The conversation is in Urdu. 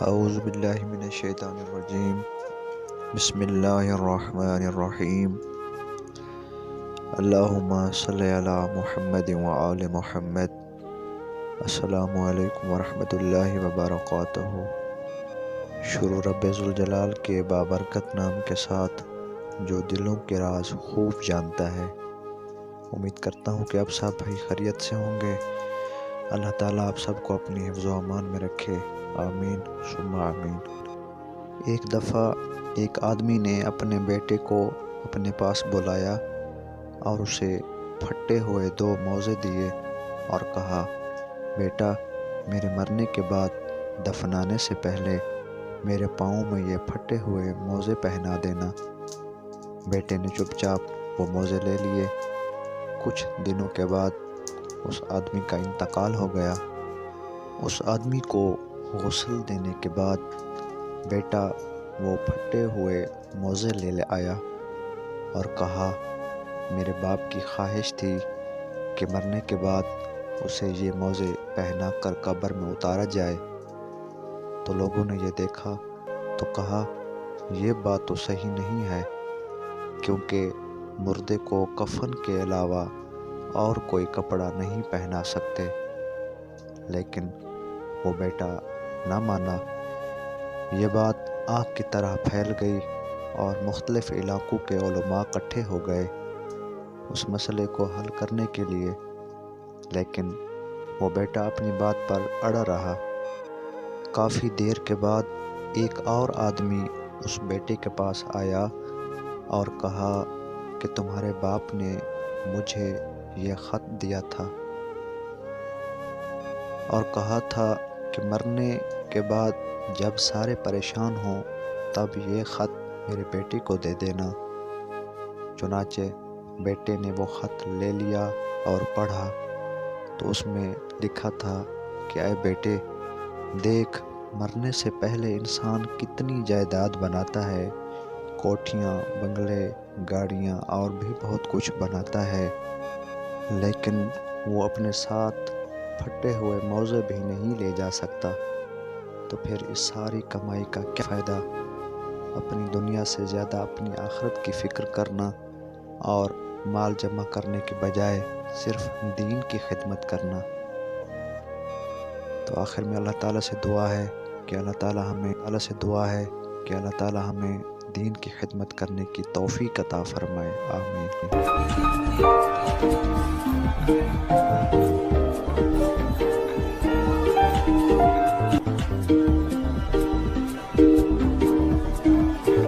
اعوذ باللہ من الشیطان الرجیم بسم اللہ الرحمن الرحیم اللہم صلی علی محمد وآل محمد۔ السلام علیکم ورحمۃ اللہ وبرکاتہ۔ شروع رب ذوالجلال کے بابرکت نام کے ساتھ جو دلوں کے راز خوب جانتا ہے۔ امید کرتا ہوں کہ آپ سب بھائی خیریت سے ہوں گے۔ اللہ تعالیٰ آپ سب کو اپنی حفظ و امان میں رکھے، آمین ثم آمین۔ ایک دفعہ ایک آدمی نے اپنے بیٹے کو اپنے پاس بلایا اور اسے پھٹے ہوئے 2 موزے دیے اور کہا، بیٹا میرے مرنے کے بعد دفنانے سے پہلے میرے پاؤں میں یہ پھٹے ہوئے موزے پہنا دینا۔ بیٹے نے چپ چاپ وہ موزے لے لیے۔ کچھ دنوں کے بعد اس آدمی کا انتقال ہو گیا۔ اس آدمی کو غسل دینے کے بعد بیٹا وہ پھٹے ہوئے موزے لے آیا اور کہا، میرے باپ کی خواہش تھی کہ مرنے کے بعد اسے یہ موزے پہنا کر قبر میں اتارا جائے۔ تو لوگوں نے یہ دیکھا تو کہا، یہ بات تو صحیح نہیں ہے، کیونکہ مردے کو کفن کے علاوہ اور کوئی کپڑا نہیں پہنا سکتے۔ لیکن وہ بیٹا نہ مانا۔ یہ بات آگ کی طرح پھیل گئی اور مختلف علاقوں کے علماء اکٹھے ہو گئے اس مسئلے کو حل کرنے کے لیے، لیکن وہ بیٹا اپنی بات پر اڑا رہا۔ کافی دیر کے بعد ایک اور آدمی اس بیٹے کے پاس آیا اور کہا کہ تمہارے باپ نے مجھے یہ خط دیا تھا اور کہا تھا کہ مرنے کے بعد جب سارے پریشان ہوں تب یہ خط میرے بیٹے کو دے دینا۔ چنانچہ بیٹے نے وہ خط لے لیا اور پڑھا تو اس میں لکھا تھا کہ اے بیٹے، دیکھ مرنے سے پہلے انسان کتنی جائیداد بناتا ہے، کوٹھیاں، بنگلے، گاڑیاں اور بھی بہت کچھ بناتا ہے، لیکن وہ اپنے ساتھ پھٹے ہوئے موزے بھی نہیں لے جا سکتا۔ تو پھر اس ساری کمائی کا کیا فائدہ؟ اپنی دنیا سے زیادہ اپنی آخرت کی فکر کرنا اور مال جمع کرنے کے بجائے صرف دین کی خدمت کرنا۔ تو آخر میں اللہ تعالیٰ سے دعا ہے کہ اللہ تعالیٰ ہمیں دین کی خدمت کرنے کی توفیق عطا فرمائے، آمین۔